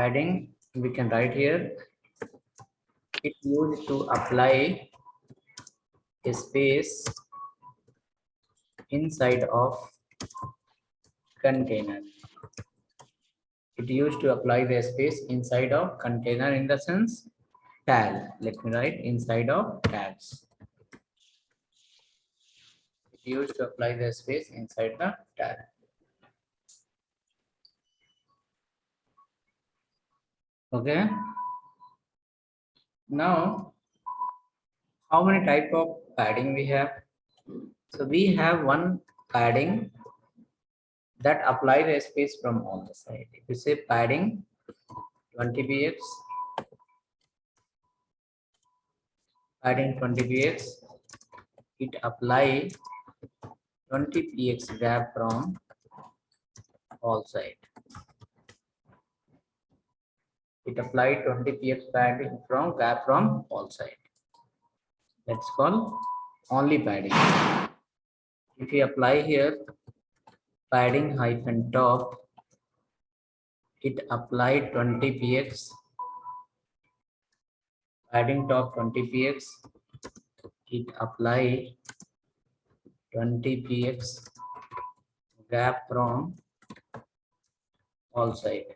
padding we can write here. It used to apply a space inside of container. It used to apply the space inside of container in the sense tag. Let me write inside of tags. It used to apply the space inside the tag. Okay. Now, how many type of padding we have? So we have one padding that apply the space from all the side. If you say padding 20 px, padding 20 px, it apply 20 px gap from all side. It applied 20 px padding from gap from all side. That's called only padding. If you apply here padding hyphen top, it applied 20 px, padding top 20 px, it apply 20 px gap from all side.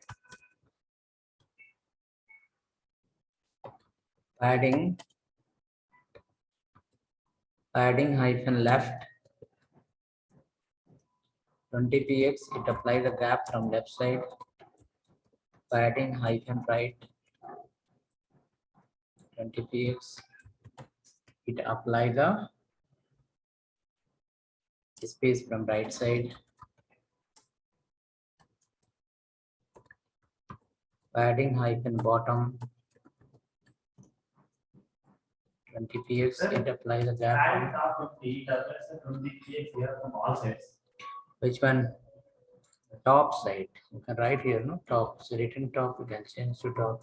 Padding hyphen left 20 px, it apply the gap from left side. Padding hyphen right 20 px, it apply the space from right side. Padding hyphen bottom 20 px, it apply the gap from all sides. which one? The top side. You can write here, no? Top. So written top, you can change to top.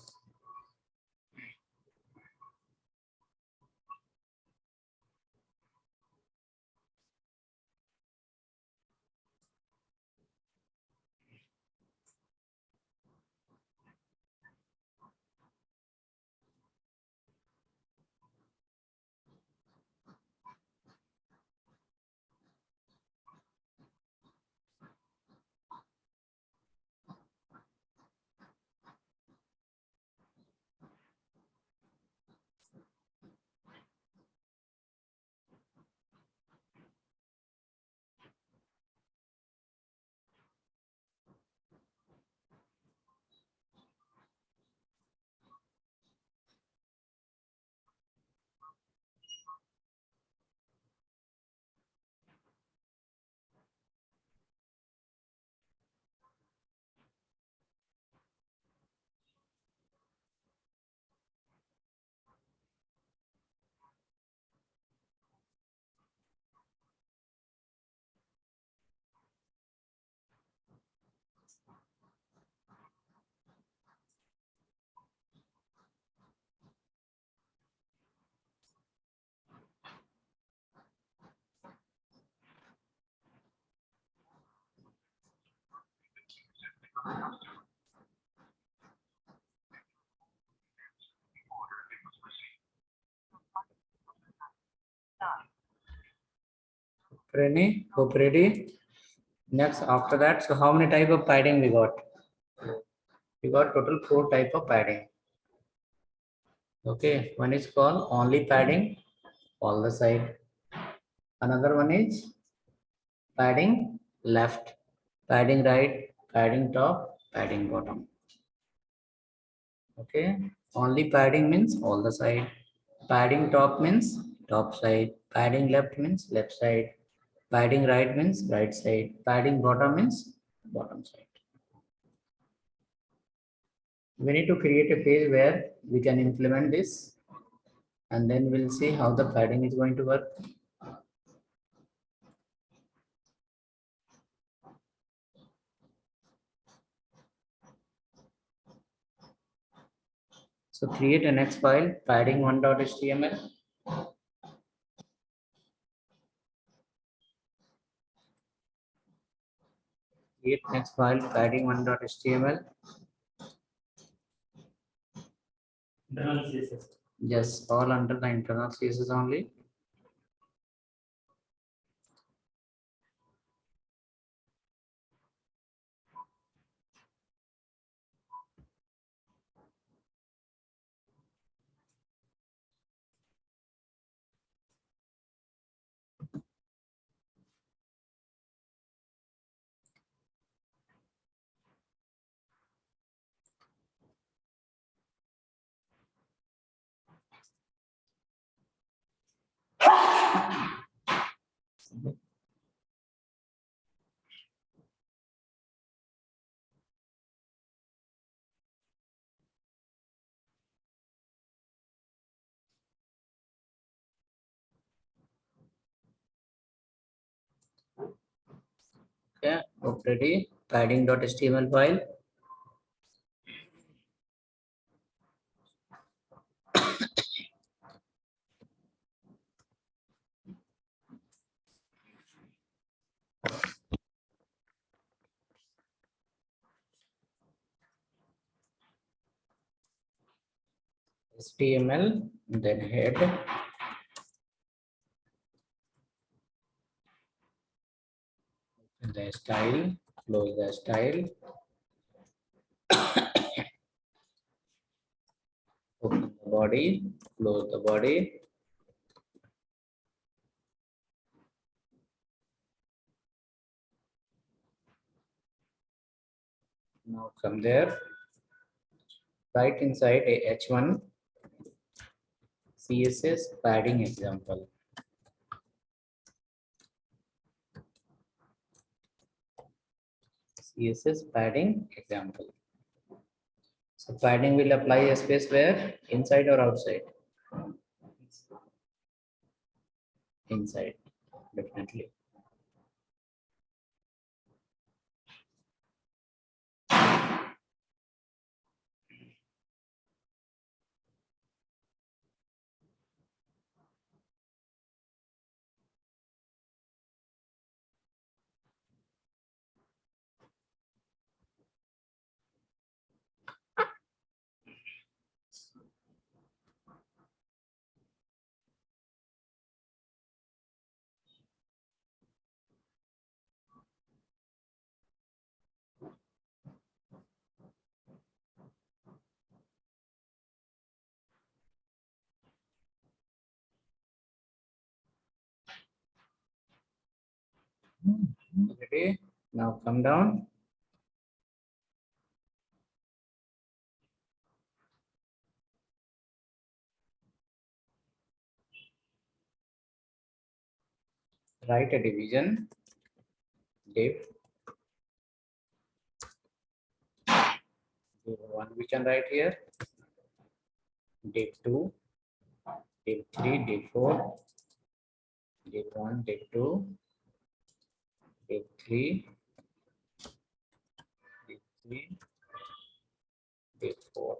Ready? Hope ready? Next, after that, so how many type of padding we got? We got total 4 type of padding. Okay, one is called only padding, all the side. Another one is padding left, padding right, padding top, padding bottom. Okay, only padding means all the side. Padding top means top side. Padding left means left side. Padding right means right side. Padding bottom means bottom side. We need to create a page where we can implement this, and then we'll see how the padding is going to work. So create a next file, padding1.html. Create next file, padding1.html. Internal CSS. Yes, all under the internal CSS only. Okay, ready. Padding.html file. HTML, then head. The style, close the style. Open the body, close the body. Now from there, right inside a H1 CSS padding example. CSS padding example. So padding will apply a space where? Inside or outside? Inside, definitely. Ready? Now come down. Write a division. Div. One we can write here. Div 2, div 3, div 4, div 1, div 2, div 3, div 3, div 4.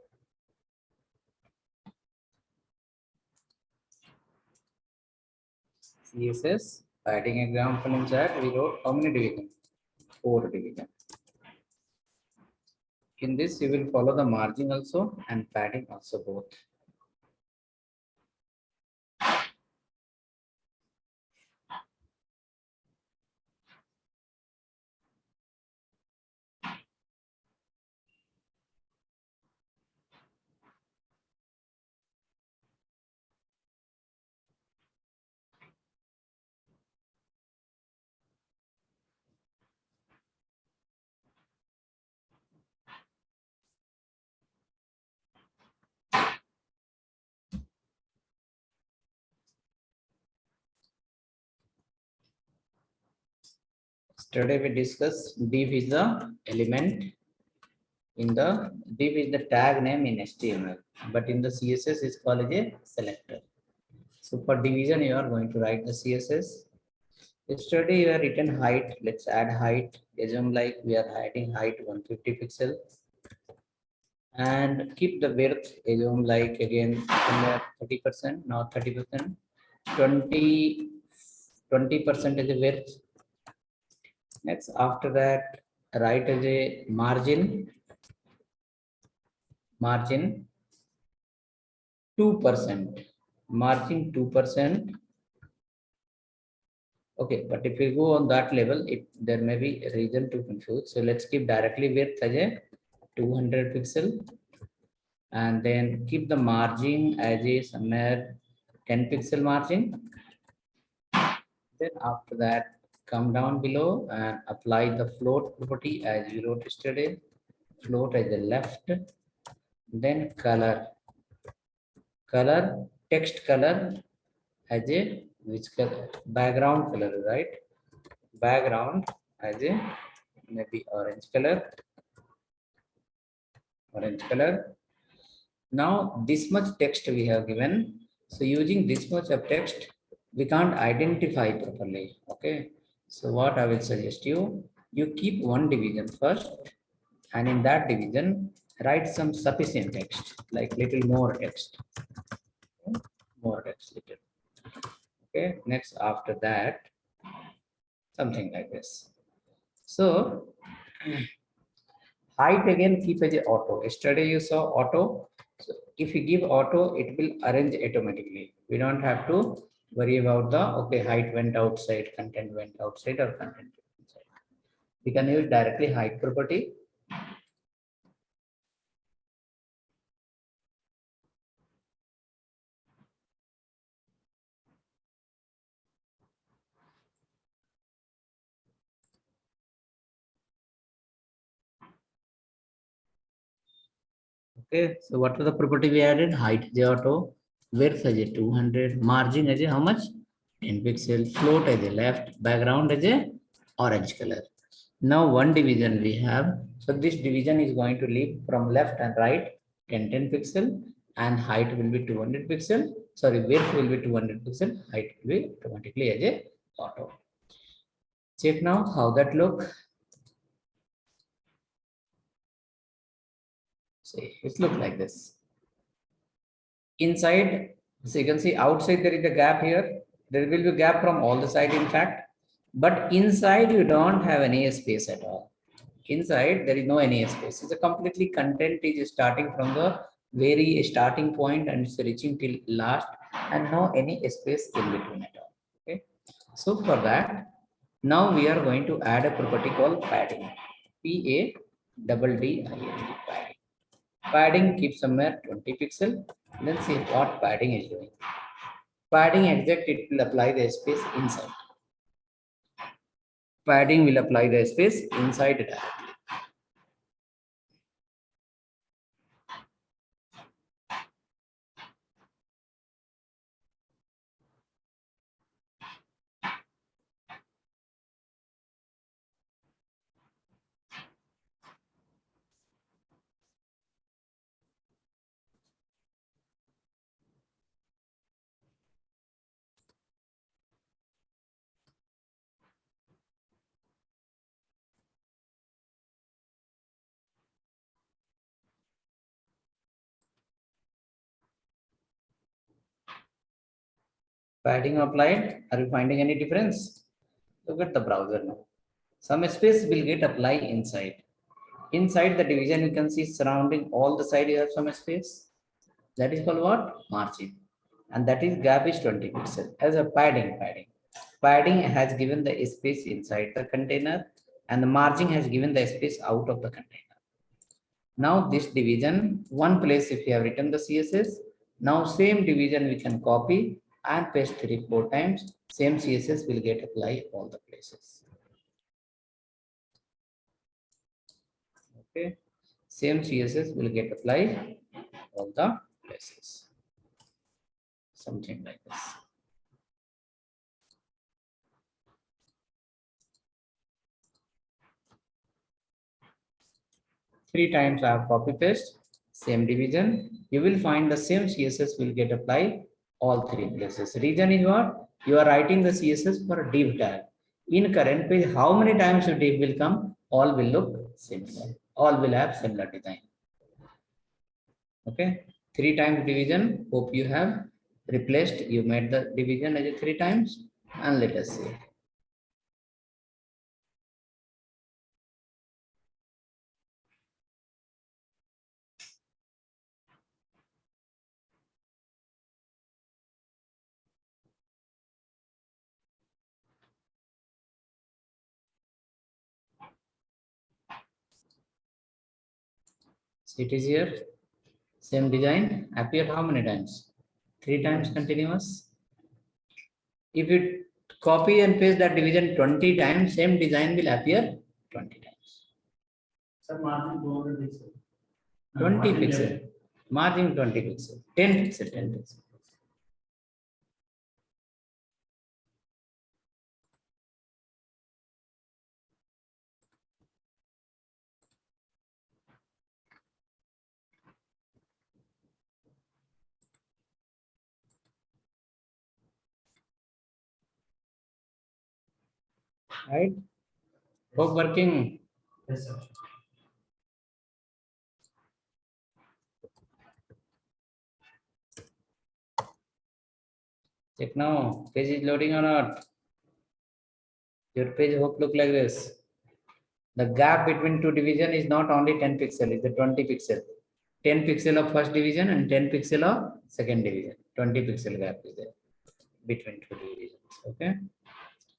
CSS padding example in chat, we wrote how many division? 4 division. In this, you will follow the margin also and padding also both. Today we discuss div is the element in the div is the tag name in HTML, but in the CSS is called as a selector. So for division, you are going to write the CSS. Yesterday you have written height. Let's add height. Assume like we are adding height 150 pixel and keep the width. Assume like again 30%, not 30%, 20% is the width. Next, after that, write as a margin. 2%. Margin 2%. Okay, but if we go on that level, there may be a reason to confuse. So let's keep directly width as a 200 pixel, and then keep the margin as a somewhere 10 pixel margin. Then after that, come down below and apply the float property as we wrote yesterday. Float as the left, then color, text color as a which color? Background color, right? Background as a maybe orange color. Now this much text we have given. So using this much of text, we can't identify properly. Okay. So what I will suggest you keep one division first, and in that division, write some sufficient text, like little more text. More text little. Okay. Next after that, something like this. So height again keep as a auto. Yesterday you saw auto. So if you give auto, it will arrange automatically. We don't have to worry about the okay, height went outside, content went outside, or content went inside. We can use directly height property. Okay, so what was the property we added? Height is auto, width as a 200, margin as a how much? 10 pixel, float as a left, background as a orange color. Now one division we have. So this division is going to leave from left and right 10 pixel, and height will be 200 pixel. Sorry, width will be 200 pixel, height will be automatically as a auto. Check now how that look. See, it look like this. Inside, so you can see outside there is a gap here. There will be a gap from all the side, in fact. But inside you don't have any space at all. Inside there is no any space. It's a completely content is starting from the very starting point and it's reaching till last, and no any space in between at all. Okay. So for that, now we are going to add a property called padding. Padding. Padding keeps somewhere 20 pixel. Let's see what padding is doing. Padding exact it will apply the space inside. Padding will apply the space inside it. Padding applied. Are you finding any difference? Look at the browser now. Some space will get applied inside. Inside the division, you can see surrounding all the side you have some space. That is called what? Margin. And that is gap is 20 pixel as a padding. Padding has given the space inside the container, and the margin has given the space out of the container. Now this division, one place if you have written the CSS, now same division we can copy and paste 3-4 times. Same CSS will get applied all the places. Okay, same CSS will get applied all the places. Something like this. Three times I have copy paste, same division. You will find the same CSS will get applied all three places. Reason is what? You are writing the CSS for a div tag. In current page, how many times your div will come? All will look similar. All will have similar design. Okay. 3 times division. Hope you have replaced. You made the division as a 3 times. And let us see. It is here. Same design appear how many times? 3 times continuous. If you copy and paste that division 20 times, same design will appear 20 times. Sir, margin 200 pixel. 20 pixel. Margin 20 pixel. 10 pixel, 10 pixel. Right? Hope working. Yes, sir. Check now. Page is loading or not? Your page hope look like this. The gap between two division is not only 10 pixel, it's a 20 pixel. 10 pixel of first division and 10 pixel of second division. 20 pixel gap is there between two divisions. Okay.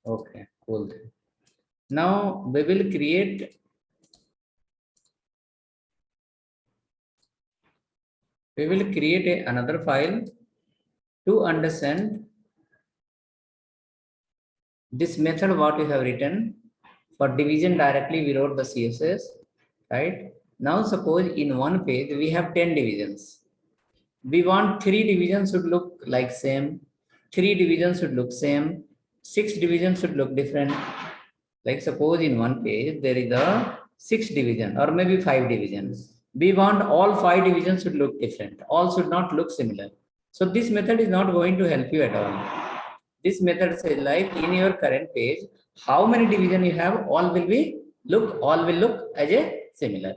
Okay. Cool. Now we will create another file to understand this method what we have written. For division directly we wrote the CSS, right? Now suppose in one page we have 10 divisions. We want 3 divisions should look like same, 3 divisions should look same, 6 divisions should look different. Like suppose in one page there is a 6 division or maybe 5 divisions. We want all 5 divisions should look different. All should not look similar. So this method is not going to help you at all. This method says like in your current page, how many division you have, all will look as a similar.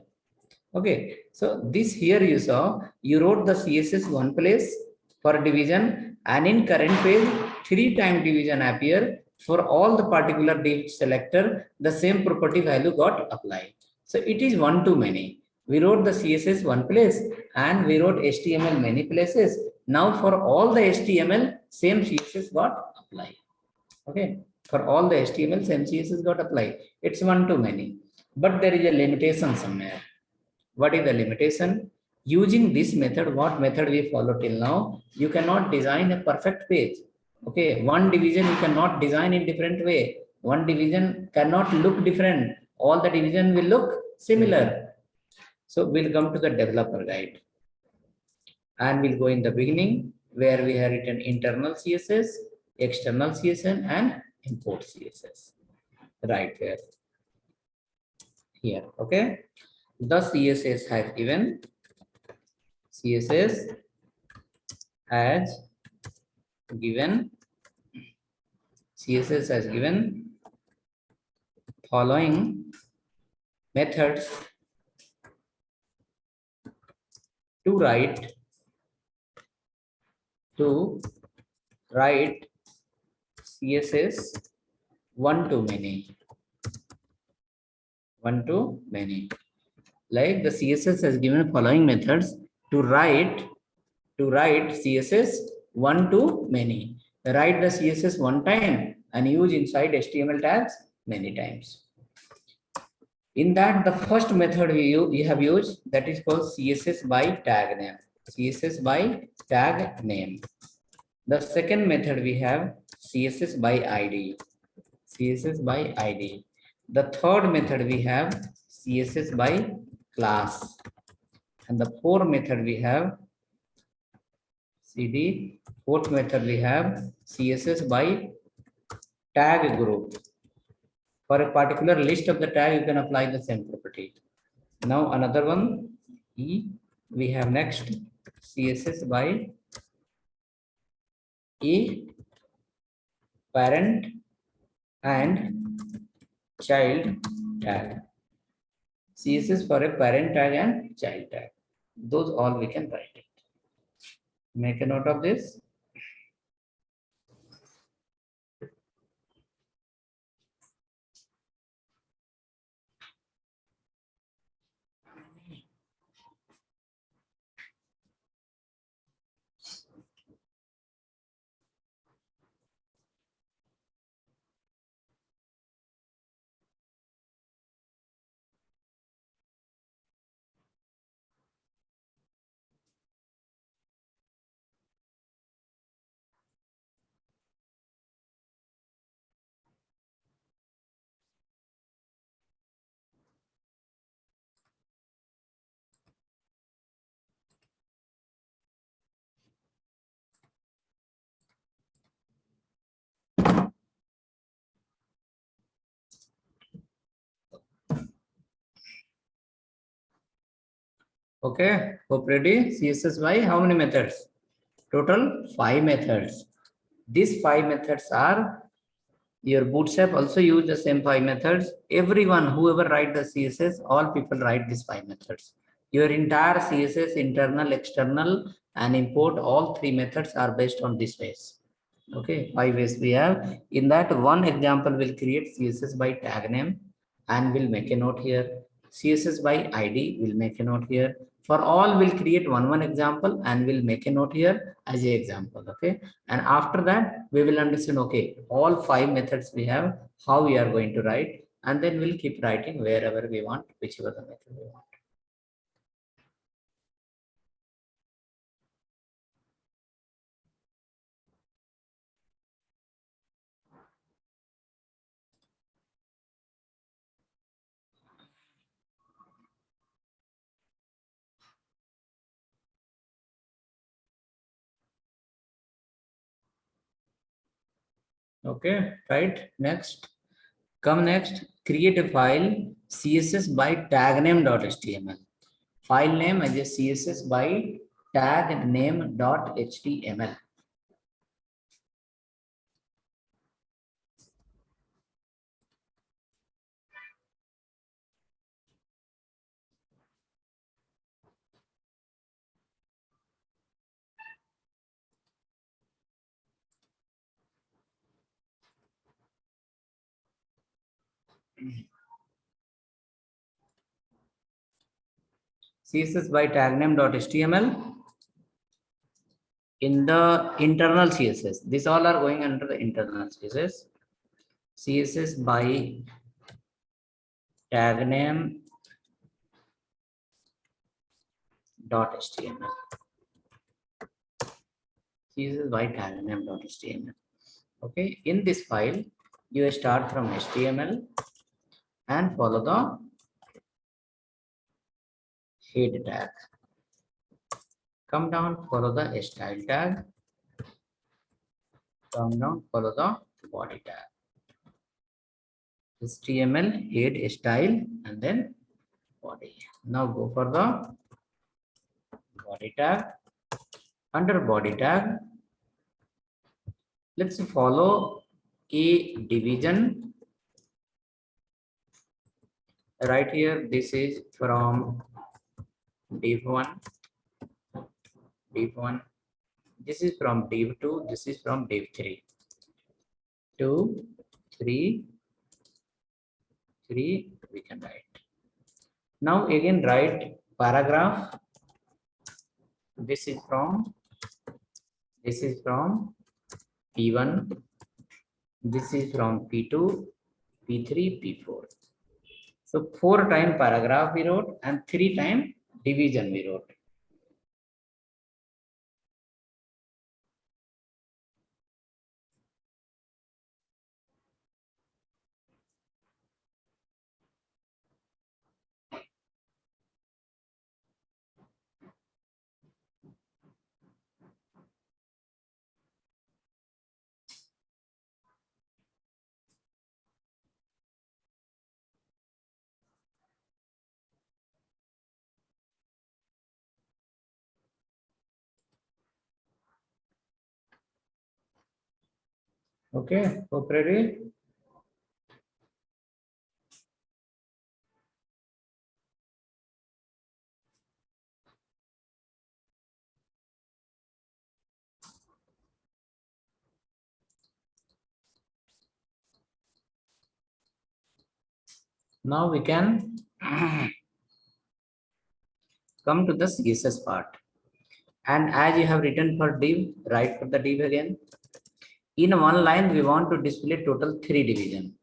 Okay, so this here you saw, you wrote the CSS one place for division, and in current page, 3 time division appear for all the particular div selector, the same property value got applied. So it is one to many. We wrote the CSS one place and we wrote HTML many places. Now for all the HTML, same CSS got applied. Okay, for all the HTML, same CSS got applied. It's one to many, but there is a limitation somewhere. What is the limitation? Using this method, what method we follow till now, you cannot design a perfect page. Okay, one division you cannot design in different way. One division cannot look different. All the division will look similar. So we'll come to the developer guide. And we'll go in the beginning where we have written internal CSS, external CSS, and import CSS. Right there. Here, okay. The CSS has given CSS has given following methods to write CSS one to many. Like the CSS has given following methods to write CSS one to many. Write the CSS one time and use inside HTML tags many times. In that, the first method we have used, that is called CSS by tag name. CSS by tag name. The second method we have CSS by ID. CSS by ID. The third method we have CSS by class. And the fourth method we have fourth method we have CSS by tag group. For a particular list of the tag, you can apply the same property. Now another one, we have next CSS by parent and child tag. CSS for a parent tag and child tag. Those all we can write it. Make a note of this. Okay, hope ready. CSS by how many methods? Total 5 methods. These 5 methods are your Bootstrap also use the same 5 methods. Everyone, whoever write the CSS, all people write these 5 methods. Your entire CSS, internal, external, and import, all 3 methods are based on this ways. Okay, 5 ways we have. In that, one example will create CSS by tag name and will make a note here. CSS by ID will make a note here. For all, we'll create one example and we'll make a note here as a example. Okay, and after that, we will understand, okay, all 5 methods we have, how we are going to write, and then we'll keep writing wherever we want, whichever the method we want. Okay, right. Next, come next, create a file CSS by tagname.html. File name as a CSS by tagname.html. CSS by tagname.html in the internal CSS. These all are going under the internal CSS. CSS by tagname.html. CSS by tagname.html. Okay, in this file, you start from HTML and follow the head tag. Come down, follow the style tag. Come down, follow the body tag. HTML, head, style, and then body. Now go for the body tag. Under body tag, let's follow a division. Right here, this is from div1, div1. This is from div2, this is from div3. 2, 3, 3, we can write. Now again write paragraph. This is from P1. This is from P2, P3, P4. So 4 times paragraph we wrote and 3 times division we wrote. Okay, hope ready? Now we can come to the CSS part. And as you have written for div, write for the div again. In one line, we want to display total 3 division.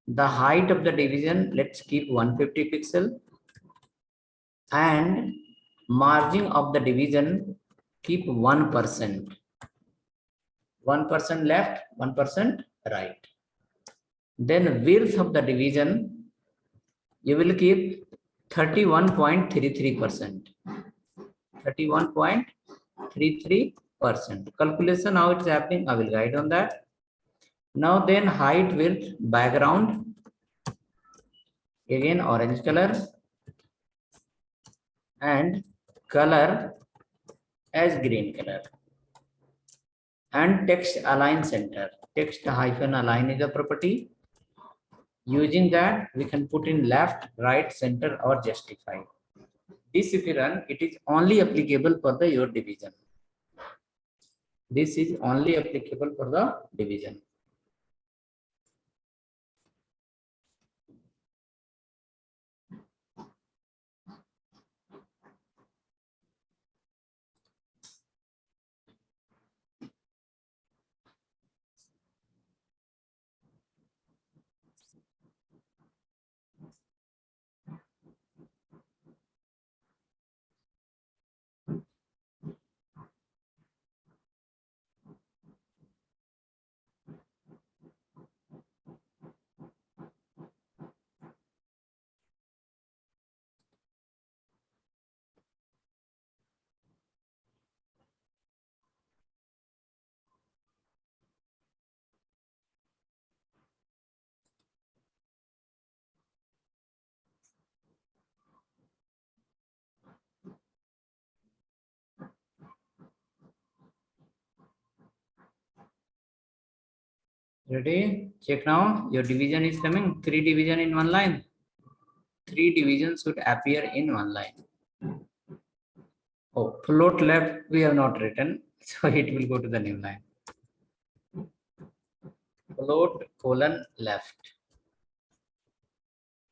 The height of the division, let's keep 150 pixel. And margin of the division, keep 1%. 1% left, 1% right. Then width of the division, you will keep 31.33%. 31.33%. Calculation how it's happening, I will write on that. Now then height, width, background, again orange color, and color as green color, and text align center. Text hyphen align is a property. Using that, we can put in left, right, center, or justify. This, if you run, it is only applicable for the your division. This is only applicable for the division. Ready? Check now. Your division is coming. 3 division in one line. 3 divisions should appear in one line. Oh, float left we have not written, so it will go to the new line. Float colon left.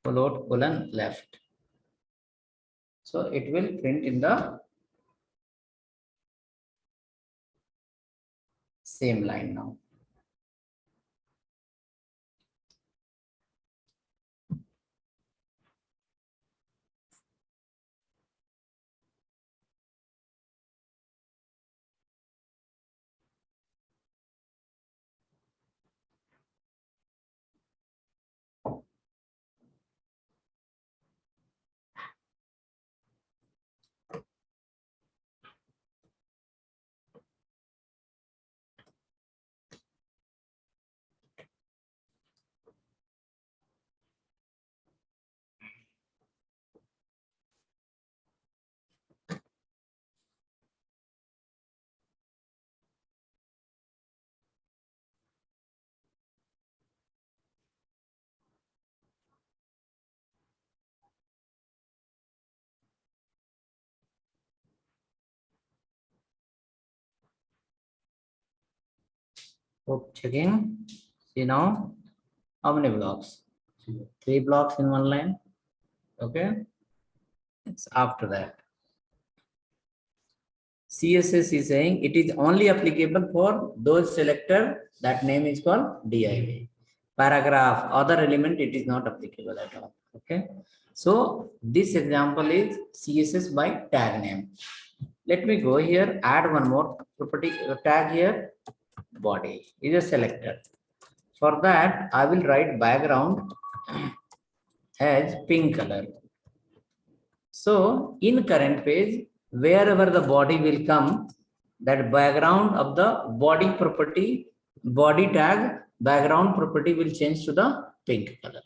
Float colon left. So it will print in the same line now. Oh, checking. See now, how many blocks? 3 blocks in one line. Okay. It's after that. CSS is saying it is only applicable for those selector. That name is called div. Paragraph, other element, it is not applicable at all. Okay. So this example is CSS by tag name. Let me go here, add one more property tag here. Body is a selector. For that, I will write background as pink color. So in current page, wherever the body will come, that background of the body property, body tag, background property will change to the pink color.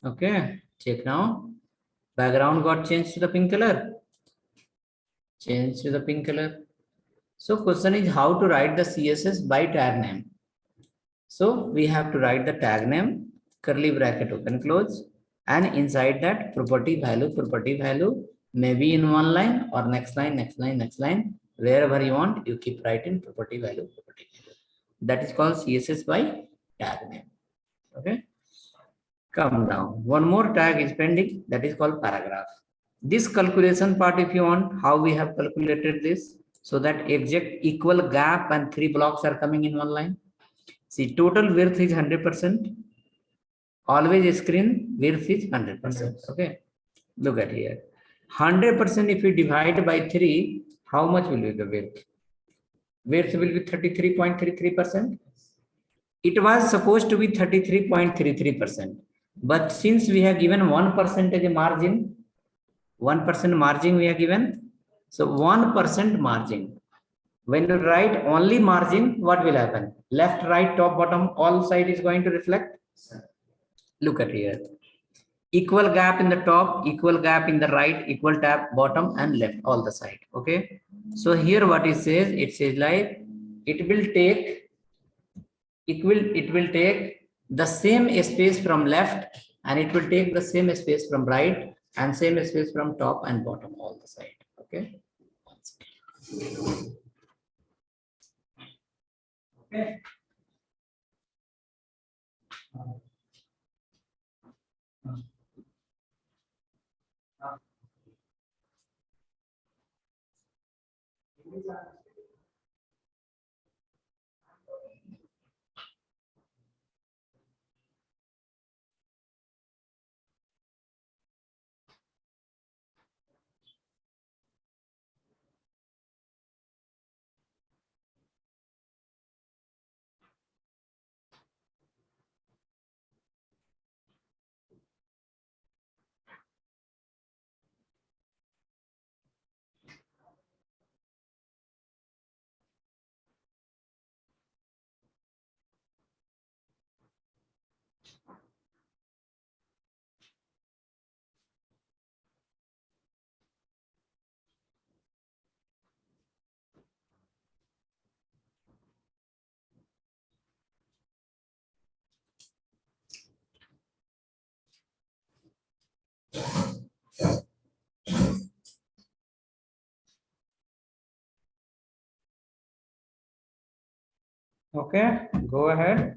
Okay, check now. Background got changed to the pink color. Change to the pink color. So question is how to write the CSS by tag name. So we have to write the tag name, curly bracket open close, and inside that property value may be in one line or next line, next line, wherever you want, you keep writing property value. That is called CSS by tag name. Okay. Come down. One more tag is pending, that is called paragraph. This calculation part, if you want, how we have calculated this, so that exact equal gap and 3 blocks are coming in one line. See, total width is 100%. Always screen width is 100%. Okay. Look at here. 100% if we divide by 3, how much will be the width? Width will be 33.33%. It was supposed to be 33.33%. But since we have given 1% margin, 1% margin we have given. So 1% margin. When you write only margin, what will happen? Left, right, top, bottom, all side is going to reflect. Look at here. Equal gap in the top, equal gap in the right, equal gap bottom and left, all the side. Okay. So here what it says like it will take the same space from left, and it will take the same space from right, and same space from top and bottom, all the side. Okay. Okay. Okay, go ahead.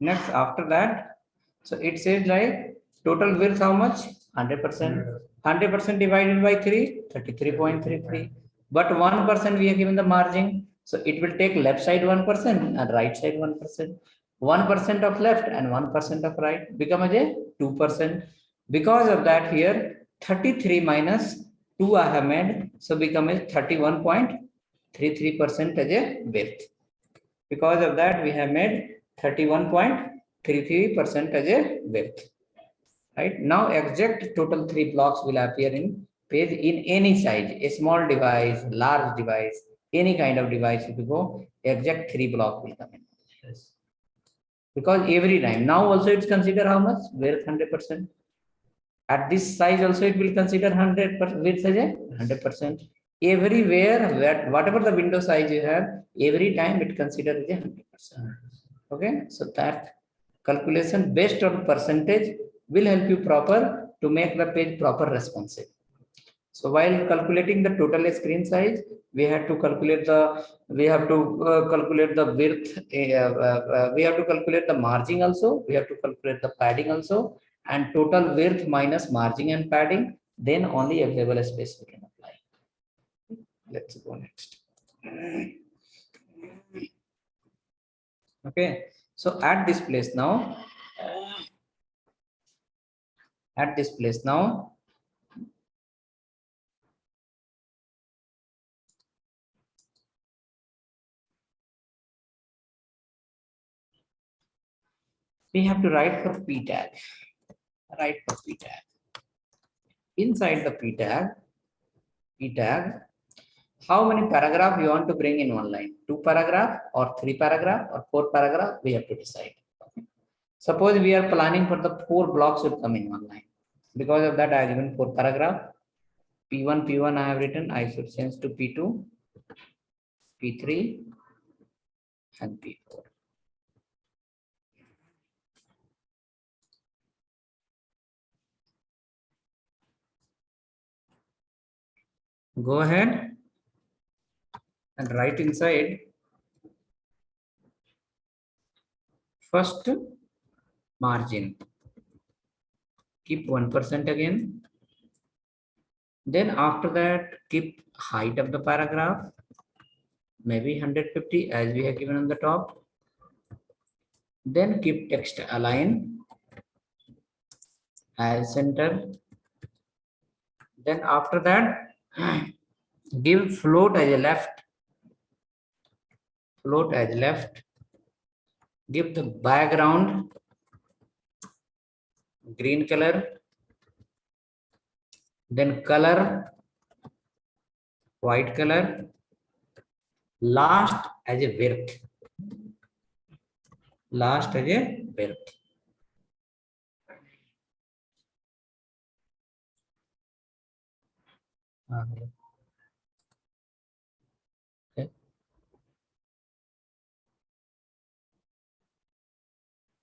Next, after that, so it says like total width how much? 100%. 100% divided by 3, 33.33. But 1% we are given the margin. So it will take left side 1% and right side 1%. 1% of left and 1% of right become a 2%. Because of that here, 33 minus 2 I have made. So become a 31.33% as a width. Because of that, we have made 31.33% as a width. Right now, exact total 3 blocks will appear in page in any size, a small device, large device, any kind of device. If you go, exact 3 block will come in. Yes. Because every time now also it's considered how much width 100%. At this size also it will consider 100% width as a 100%. Everywhere, whatever the window size you have, every time it considers a 100%. Okay, so that calculation based on percentage will help you proper to make the page proper responsive. So while calculating the total screen size, we have to calculate the width. We have to calculate the margin also. We have to calculate the padding also, and total width minus margin and padding. Then only available space we can apply. Let's go next. Okay, so at this place now, we have to write for p tag. Inside the p tag, how many paragraph you want to bring in one line? 2 paragraph or 3 paragraph or 4 paragraph? We have to decide. Suppose we are planning for the 4 blocks will come in one line. Because of that, I have given 4 paragraph. P1 I have written. I should change to P2, P3, and P4. Go ahead and write inside first margin. Keep 1% again. Then after that, keep height of the paragraph, maybe 150 as we have given on the top. Then keep text align as center. Then after that, give float as a left. Give the background green color, then color, white color, last as a width, last as a width. Okay.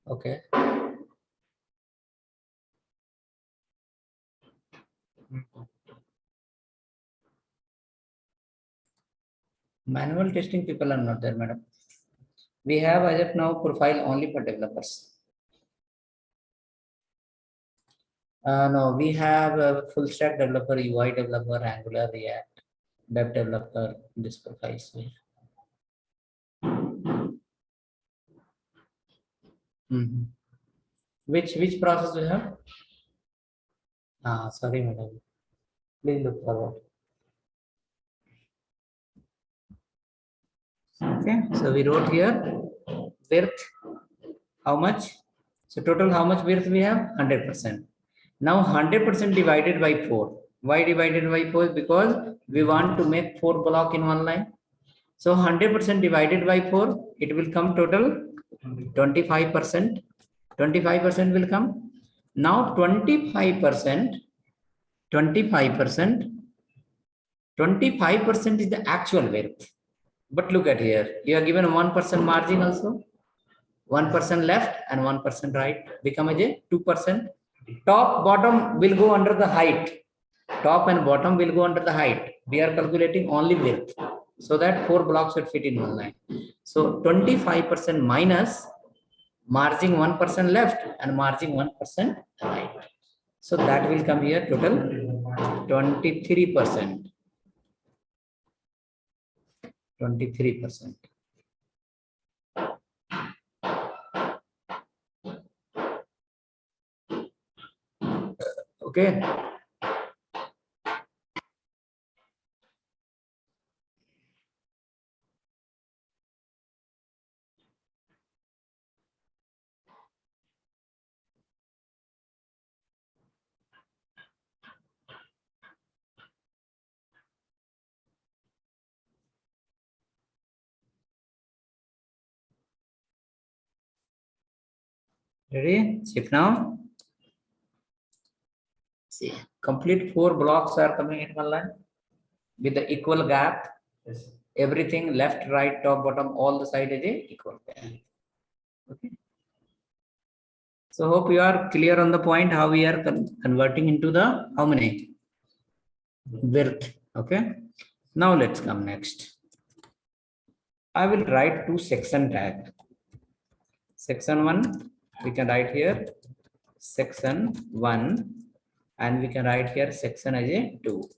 Okay. Manual testing people are not there, madam. We have as of now profile only for developers. No, we have a full stack developer, UI developer, Angular, React, web developer, this profiles. Mhm. Which process we have? Sorry, madam. Please look forward. Okay, so we wrote here width, how much? So total how much width we have? 100%. Now 100% divided by 4. Why divided by 4? Because we want to make 4 block in one line. So 100% divided by 4, it will come total 25%. 25% will come. Now 25%, 25%, 25% is the actual width. But look at here, you are given 1% margin also. 1% left and 1% right, become as a 2%. Top, bottom will go under the height. Top and bottom will go under the height. We are calculating only width, so that 4 blocks should fit in one line. So 25% minus margin 1% left and margin 1% right. So that will come here total 23%. 23%. Okay. Ready? Shift now. See, complete 4 blocks are coming in one line with the equal gap. Yes. Everything left, right, top, bottom, all the side is a equal gap. Okay. So hope you are clear on the point how we are converting into the how many width. Okay. Now let's come next. I will write 2 section tag. Section 1 we can write here section 1 and we can write here section as a 2.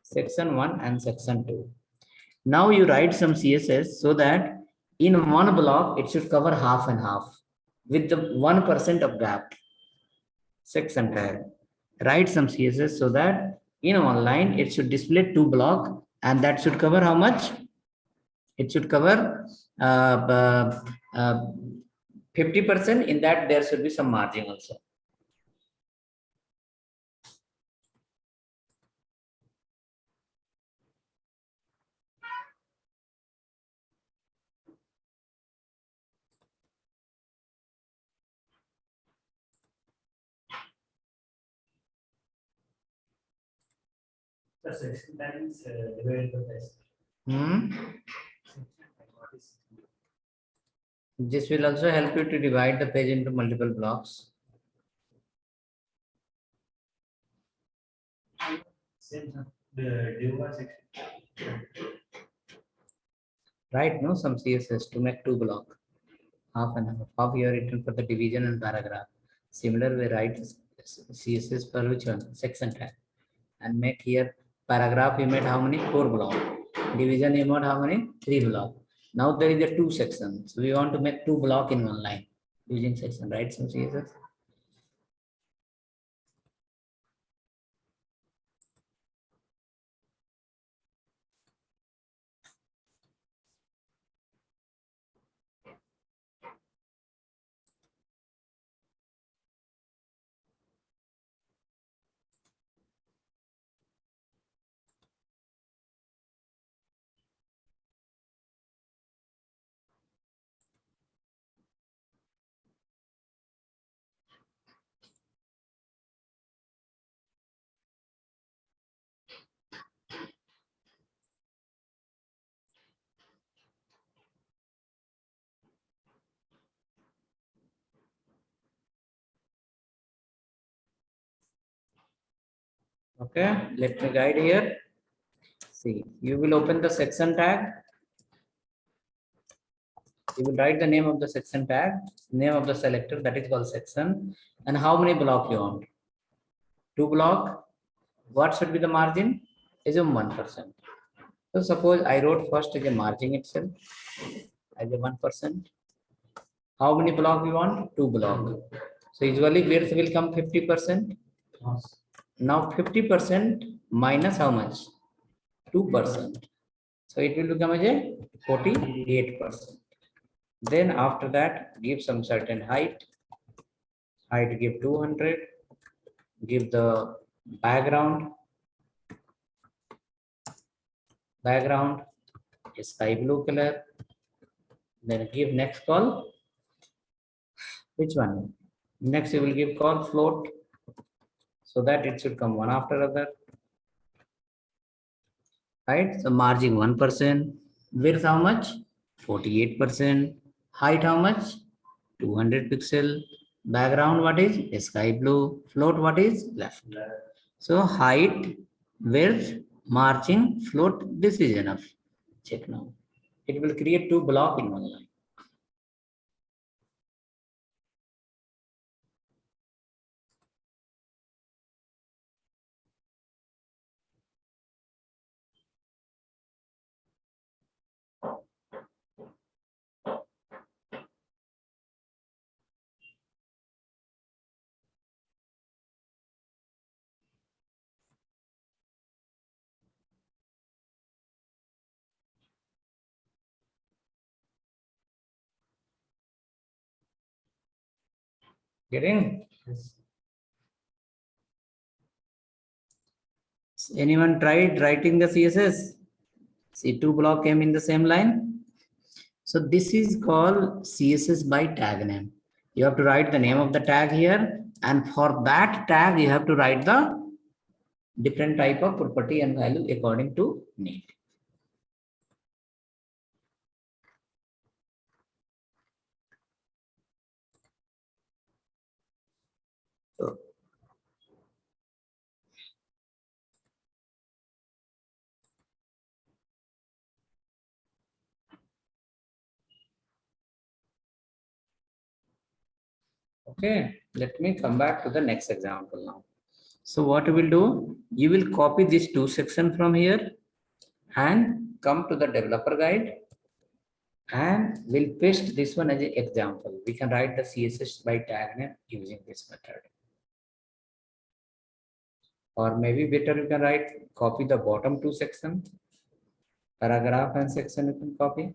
Section 1 and section 2. Now you write some CSS so that in one block it should cover half and half with the 1% of gap. Section tag. Write some CSS so that in one line it should display 2 block and that should cover how much? It should cover 50%. In that there should be some margin also. The section times divided the best. This will also help you to divide the page into multiple blocks. Same, the div section. Right, no, some CSS to make 2 block. Half and half. Half you are written for the division and paragraph. Similar we write CSS for which one? Section tag. And make here paragraph you made how many? 4 block. Division you made how many? 3 block. Now there is a 2 sections. So we want to make 2 block in one line using section. Write some CSS. Okay, let me guide here. See, you will open the section tag. You will write the name of the section tag, name of the selector, that is called section, and how many block you want. 2 block. What should be the margin? Assume 1%. So suppose I wrote first as a margin itself as a 1%. How many block we want? 2 block. So usually width will come 50%. Now 50% minus how much? 2%. So it will become as a 48%. Then after that, give some certain height. Height give 200. Give the background. Background is sky blue color. Then give next call. Which one? Next you will give call float, so that it should come one after other. Right? So margin 1%. Width how much? 48%. Height how much? 200 pixel. Background what is? Sky blue. Float what is? Left. So height, width, margin, float, this is enough. Check now. It will create 2 block in one line. Getting? Anyone tried writing the CSS? See, 2 block came in the same line. So this is called CSS by tag name. You have to write the name of the tag here, and for that tag, you have to write the different type of property and value according to need. So, okay, let me come back to the next example now. So what you will do, you will copy these 2 sections from here and come to the developer guide, and we'll paste this one as an example. We can write the CSS by tag name using this method. Or maybe better you can write, copy the bottom 2 sections, paragraph and section you can copy.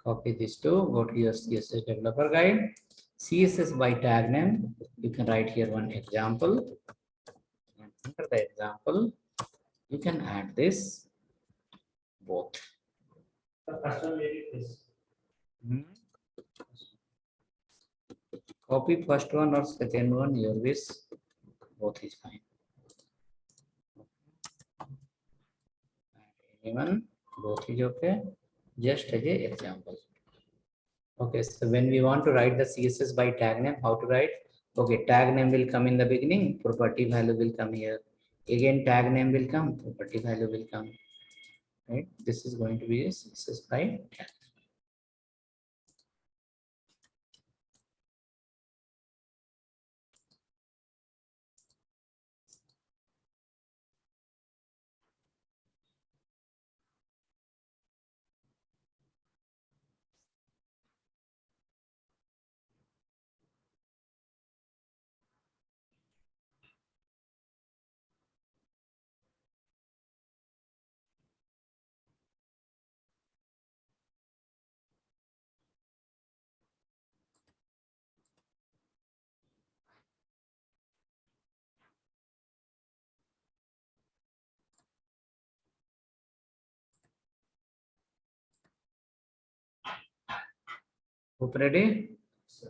Copy this to go to your CSS developer guide. CSS by tag name, you can write here one example. And under the example, you can add this both. The first one maybe this. Copy first one or second one, your wish, both is fine. Even both is okay, just as a example. Okay, so when we want to write the CSS by tag name, how to write? Okay, tag name will come in the beginning, property value will come here. Again, tag name will come, property value will come. Right? This is going to be a CSS by tag. Hope ready? So,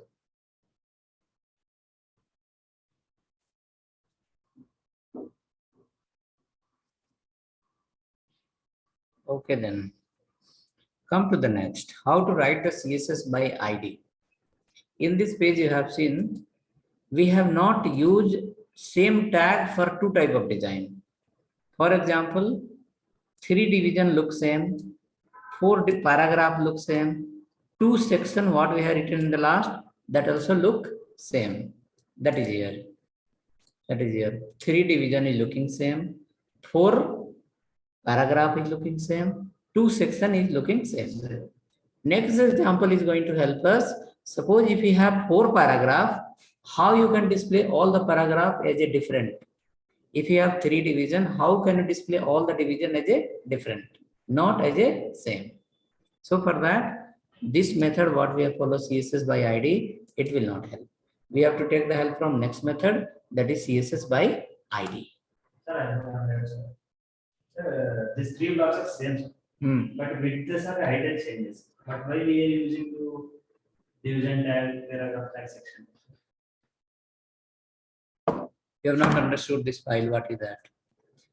Okay then. Come to the next. How to write the CSS by ID. In this page you have seen we have not used same tag for two type of design. For example, 3 division looks same, 4 paragraph looks same, 2 section what we have written in the last that also look same. That is here. That is here. 3 division is looking same, 4 paragraph is looking same, 2 section is looking same. Next example is going to help us. Suppose if we have 4 paragraph, how you can display all the paragraph as a different? If you have 3 division, how can you display all the division as a different, not as a same? So for that, this method what we have followed CSS by ID, it will not help. We have to take the help from next method, that is CSS by ID. sir, I don't understand. Sir, these three blocks are same, sir. But widths are hidden changes. But why we are using to division tag, paragraph tag section? You have not understood this file, what is that?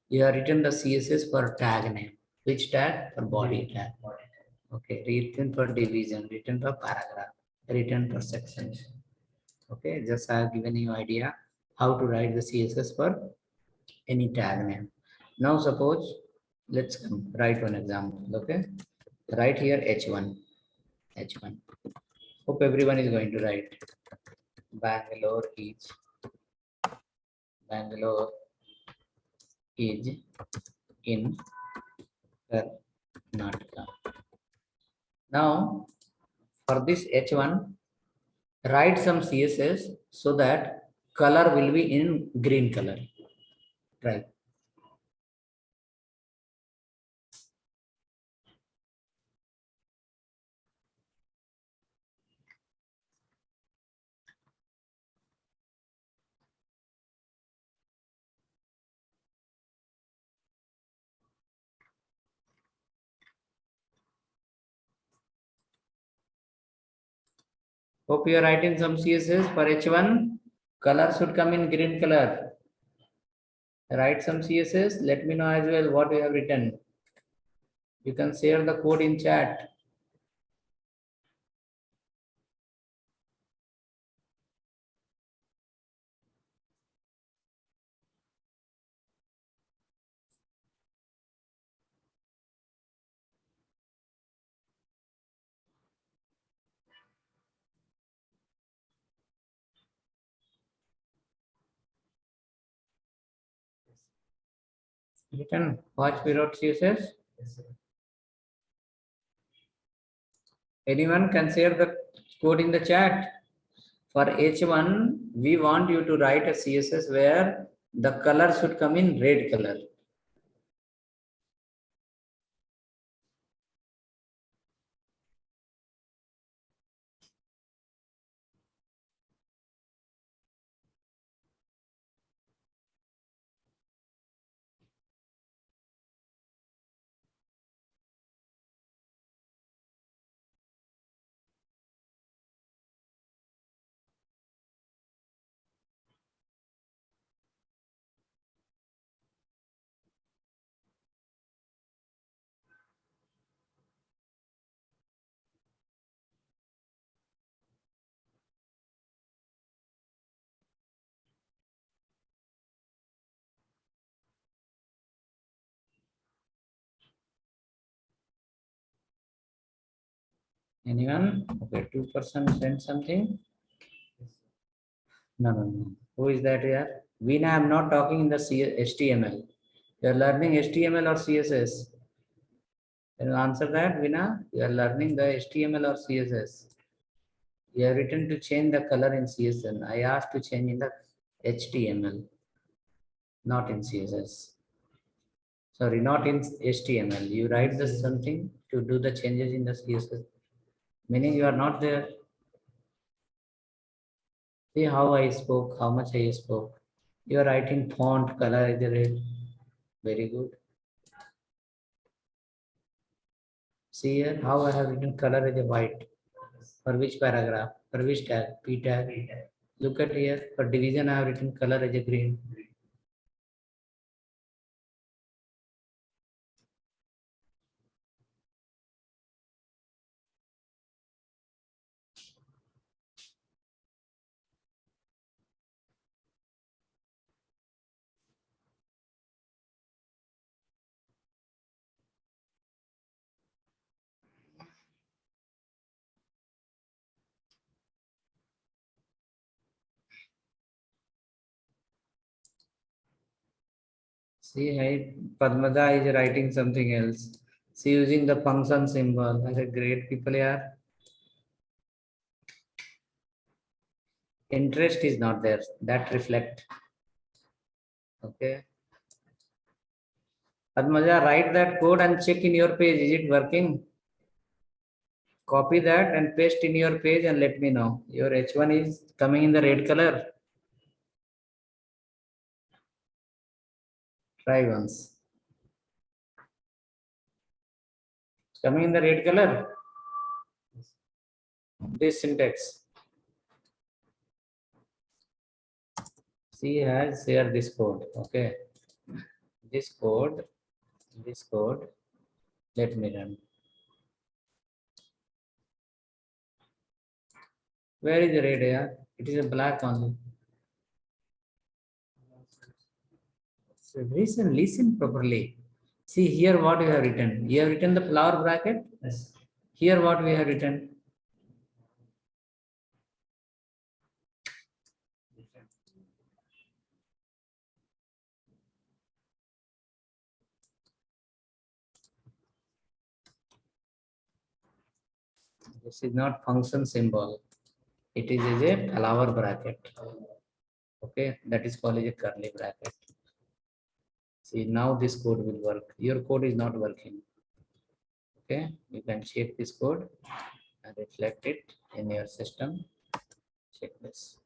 You have written the CSS for tag name. Which tag? For body tag. Body Okay, written for division, written for paragraph, written for section. Okay, just I have given you idea how to write the CSS for any tag name. Now suppose, let's write one example. Okay, write here H1. H1. Hope everyone is going to write. Bangalore is in Karnataka. Now for this H1, write some CSS so that color will be in green color. Right. Hope you are writing some CSS for H1. Color should come in green color. Write some CSS. Let me know as well what you have written. You can share the code in chat. Written. Watch we wrote CSS. Yes, sir. Anyone can share the code in the chat. For H1, we want you to write a CSS where the color should come in red color. Anyone? Okay, 2% sent something. No. Who is that here? Veena, I'm not talking in the HTML. You're learning HTML or CSS? Can you answer that, Veena? You are learning the HTML or CSS? You have written to change the color in CSS. I asked to change in the HTML, not in CSS. Sorry, not in HTML. You write the something to do the changes in the CSS. Meaning you are not there. See how I spoke, how much I spoke. You are writing font color is red. Very good. See here how I have written color is a white. For which paragraph? For which tag? P tag. Look at here. For division, I have written color as a green. See, hey, Padmada is writing something else. See, using the function symbol. That's a great people here. Interest is not there. That reflect. Okay. Padmaja, write that code and check in your page. Is it working? Copy that and paste in your page and let me know. Your H1 is coming in the red color. Try once. It's coming in the red color. This syntax. C has here this code. Okay. This code. Let me run. Where is the red here? It is a black only. So listen properly. See here what you have written. You have written the flower bracket. Yes. Here what we have written. This is not function symbol. It is a flower bracket. Okay, that is called a curly bracket. See, now this code will work. Your code is not working. Okay, you can check this code and reflect it in your system. Check this.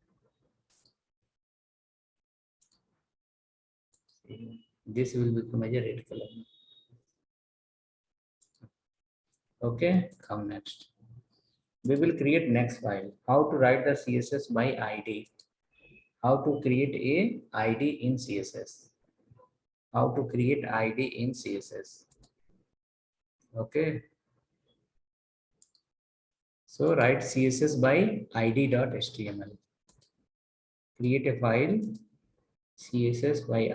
See, this will become a red color. Okay, come next. We will create next file. How to write the CSS by ID. How to create a ID in CSS. How to create ID in CSS. Okay. So write CSS by id.html. Create a file CSS by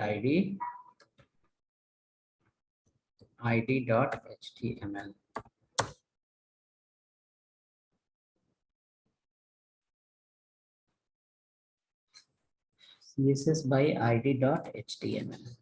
id.html. CSS by id.html.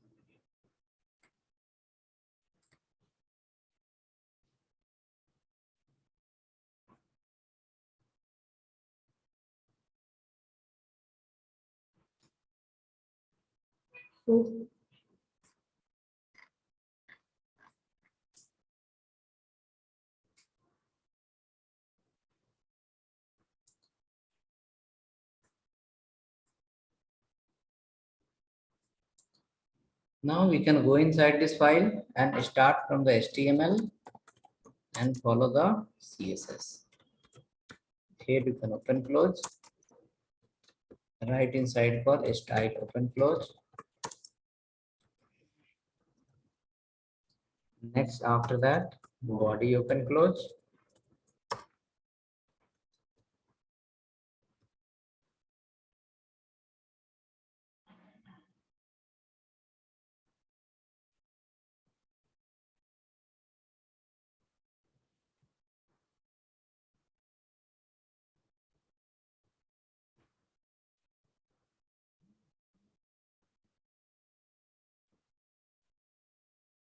Now we can go inside this file and start from the HTML and follow the CSS. Here you can open close. Right inside for style open close. Next after that body open close.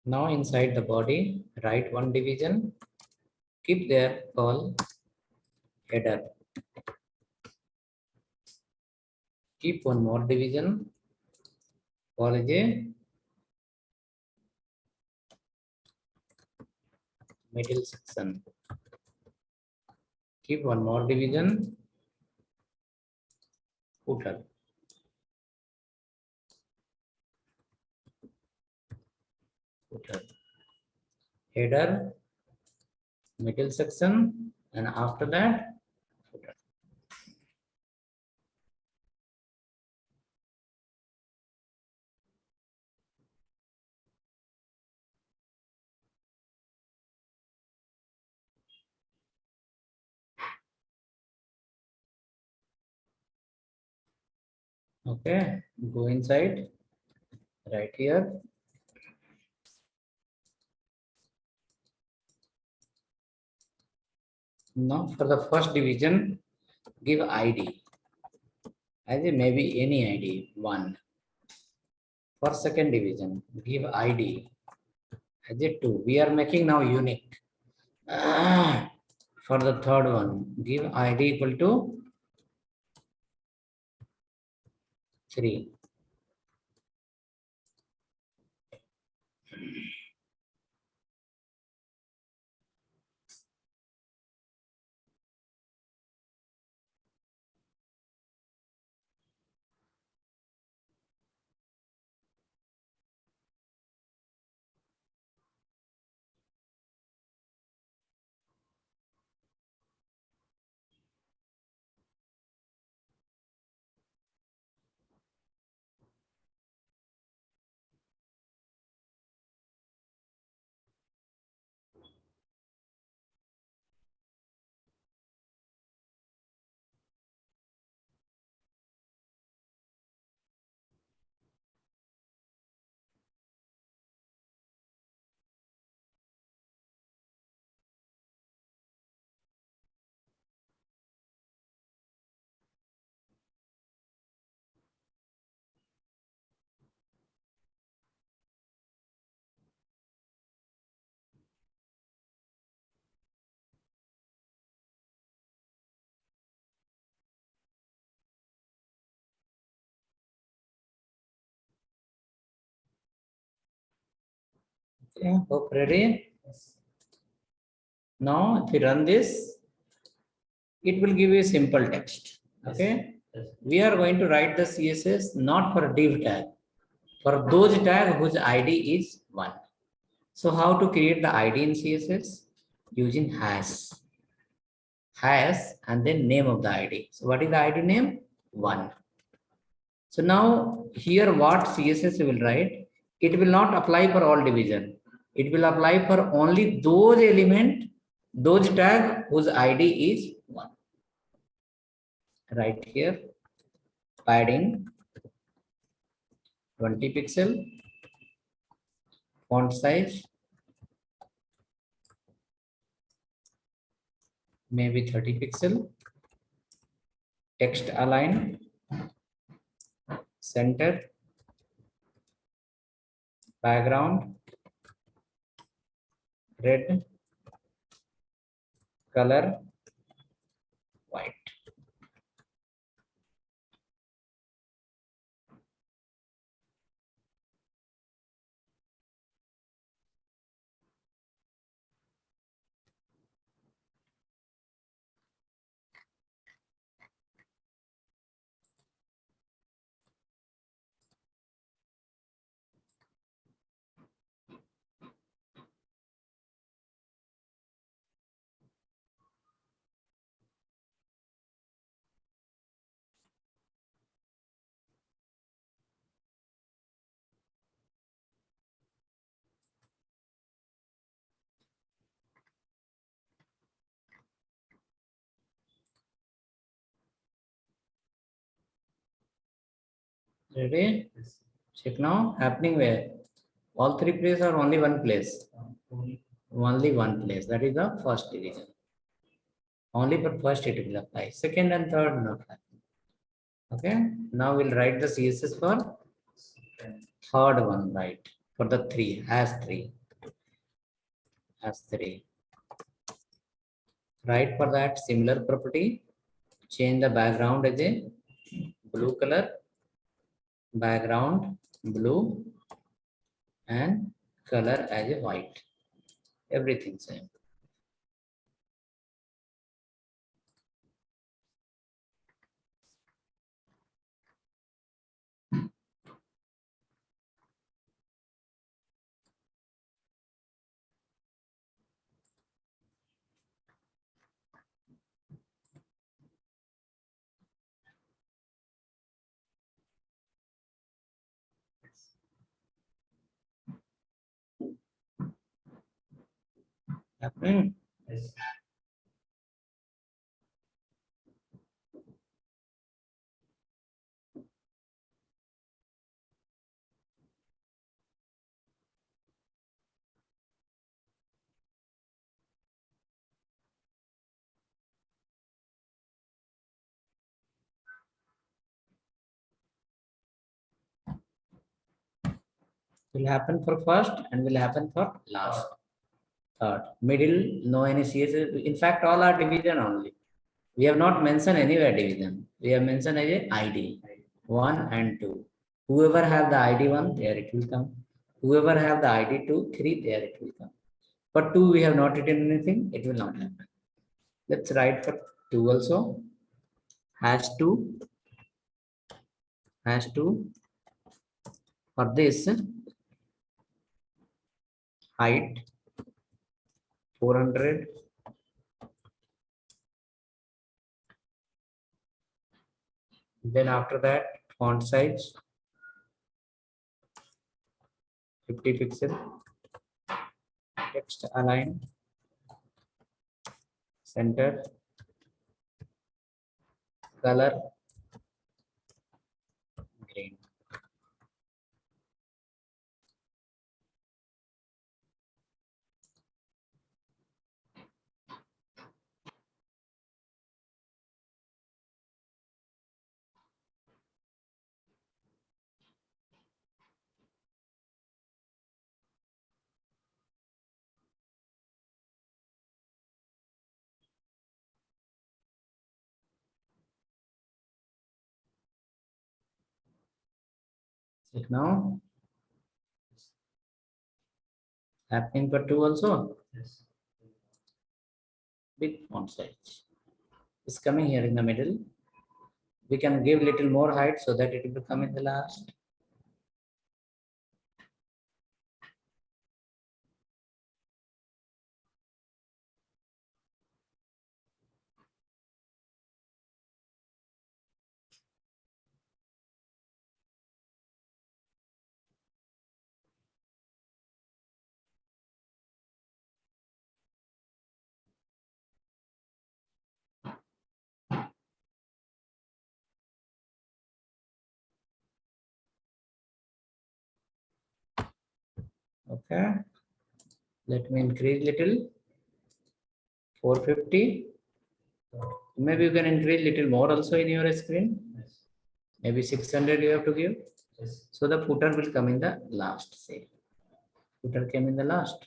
Now inside the body write one division. Keep there call header. Keep one more division. Call as a middle section. Keep one more division. Footer. Footer. Header. Middle section. And after that Okay, go inside right here. Now for the first division, give ID. As a maybe any ID, 1. For second division, give ID as a 2. We are making now unique. For the third one, give ID equal to 3. Okay, hope ready. Now, if you run this, it will give you a simple text. Okay, we are going to write the CSS not for div tag, for those tag whose ID is 1. So, how to create the ID in CSS? Using hash. Hash and then name of the ID. So, what is the ID name? 1. So now here what CSS will write, it will not apply for all division. It will apply for only those element, those tag whose ID is 1. Right here, padding 20 pixel, font size maybe 30 pixel, text align, center, background, red, color, white. Ready? Check now, happening where? All 3 places or only one place? Only one place. That is the first division. Only for first it will apply. Second and third not apply. Okay. Now we'll write the CSS for third one, right? For the 3, as 3. As 3. Right, for that similar property, change the background as a blue color, background blue, and color as a white. Everything same. Happening. Yes. will happen for first and will happen for last. Third. Middle, no any CSS. In fact, all are division only. We have not mentioned anywhere division. We have mentioned as a ID. 1 and 2. Whoever have the ID 1, there it will come. Whoever have the ID 2, 3, there it will come. For 2, we have not written anything. It will not happen. Let's write for 2 also. Hash 2. Hash 2. For this, height 400. Then after that, font size 50 pixel. Text align. Center. Color green. Check now. Happening for 2 also. Yes. Big font size. It's coming here in the middle. We can give little more height so that it will come in the last. Okay. Let me increase little. 450. Maybe you can increase little more also in your screen. Yes. Maybe 600 you have to give. Yes. So the footer will come in the last, say. Footer came in the last.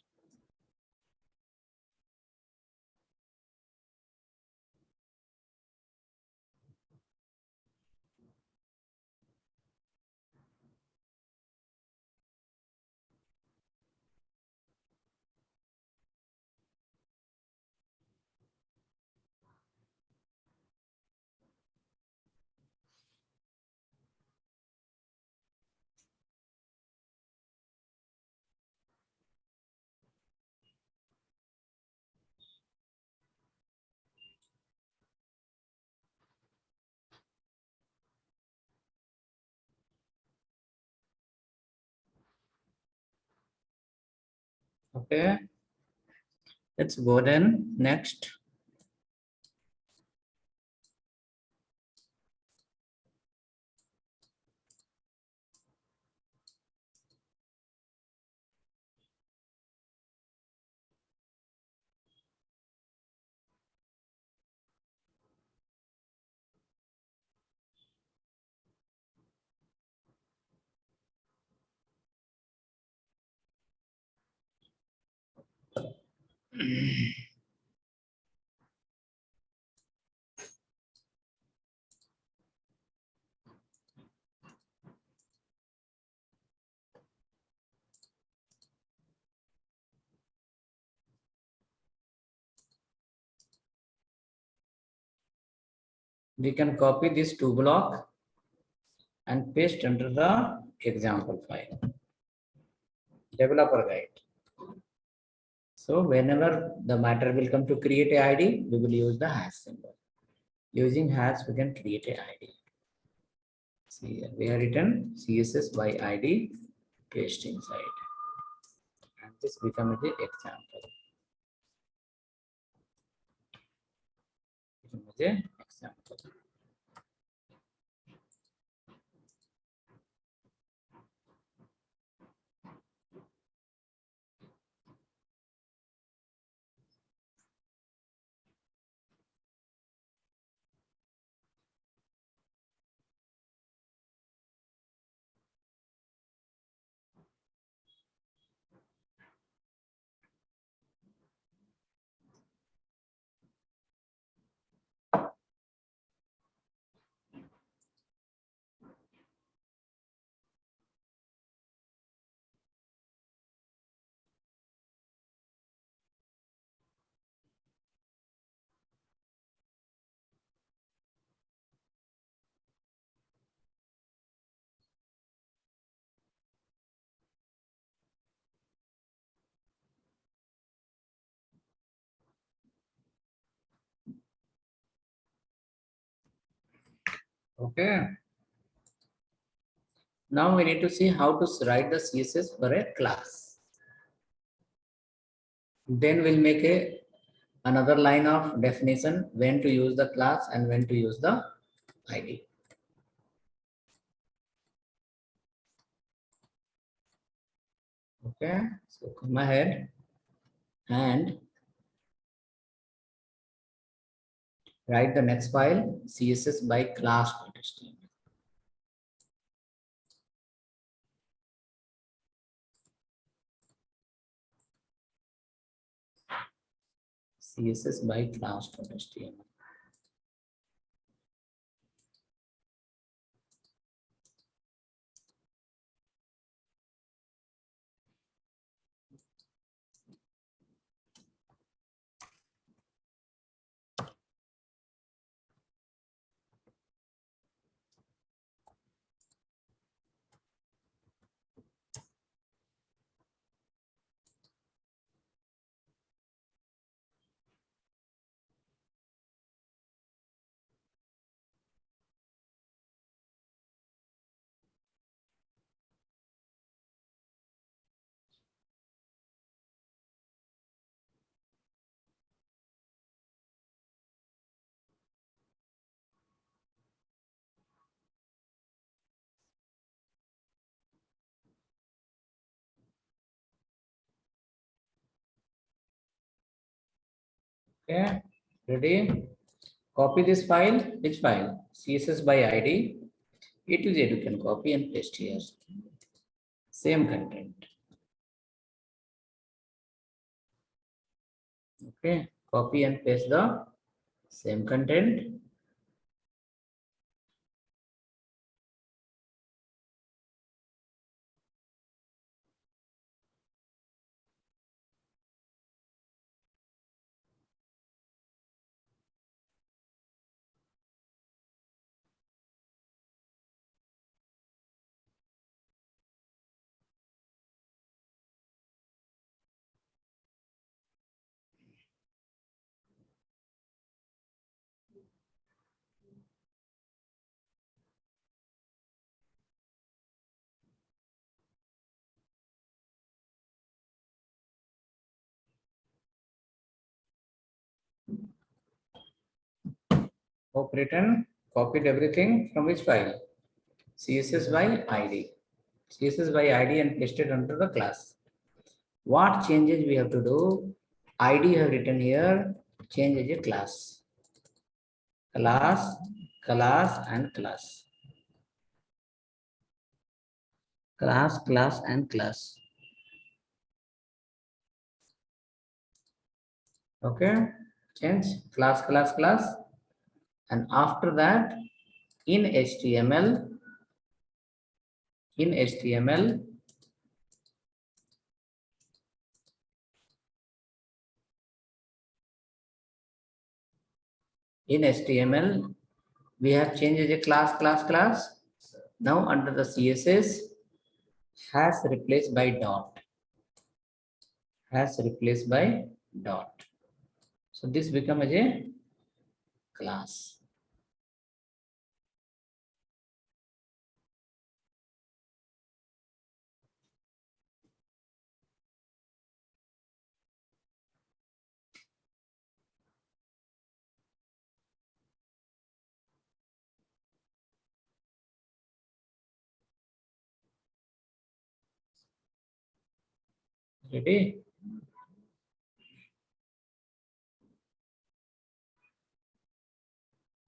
Okay. Let's go then. Next. We can copy this 2 block and paste under the example file. Developer guide. So whenever the matter will come to create a ID, we will use the hash symbol. Using hash, we can create a ID. See here, we have written CSS by ID, paste inside. And this becomes the example. Becomes the example. Okay. Now we need to see how to write the CSS for a class. Then we'll make another line of definition when to use the class and when to use the ID. Okay, so come ahead and write the next file CSS by class.html. CSS by class.html. Okay, ready? Copy this file. Which file? CSS by ID. It is you can copy and paste here. Same content. Okay, copy and paste the same content. Hope written. Copied everything from which file? CSS by ID. CSS by ID and pasted under the class. What changes we have to do? ID have written here. Change as a class. Class, class, and class. Class, class, and class. Okay. Change class, class, class. And after that, in HTML, in HTML, in HTML, we have changed as a class, class, class. Now under the CSS, has replaced by dot. Has replaced by dot. So this become as a class. Ready?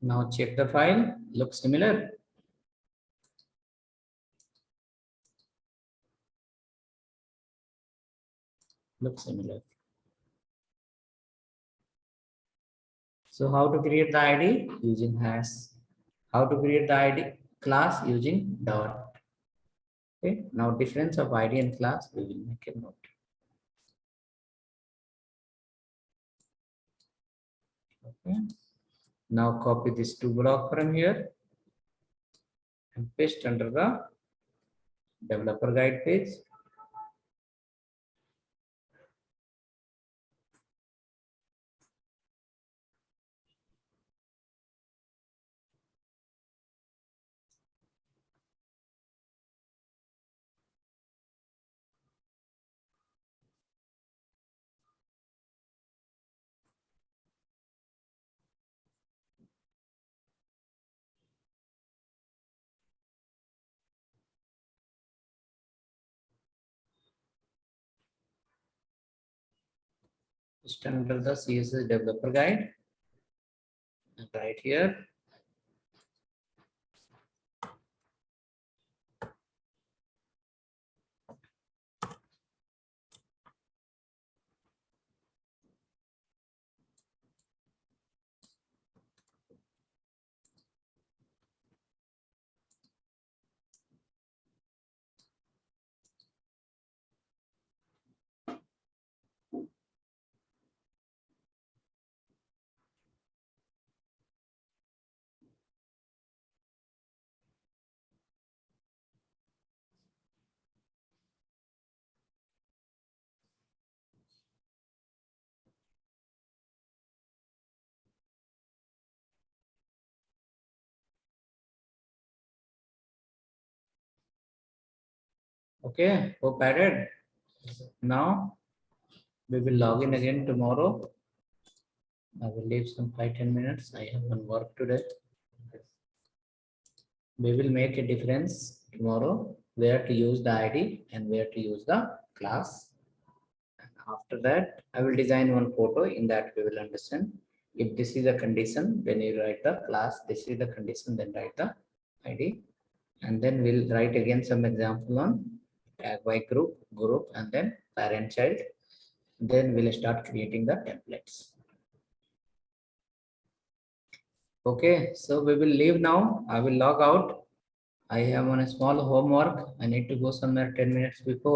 Now check the file. Looks similar. Looks similar. So how to create the ID? Using has. How to create the ID class using dot. Okay. Now difference of ID and class, we will make a note. Okay. Now copy this two block from here and paste under the developer guide page. just under the CSS developer guide. And right here. Okay, hope added. Now we will log in again tomorrow. I will leave some 5-10 minutes. I have one work today. We will make a difference tomorrow where to use the ID and where to use the class. And after that, I will design one photo. In that we will understand if this is the condition, then you write the class. This is the condition, then write the ID. And then we'll write again some example on tag by group, and then parent child. Then we'll start creating the templates. Okay, so we will leave now. I will log out. I have on a small homework. I need to go somewhere 10 minutes before.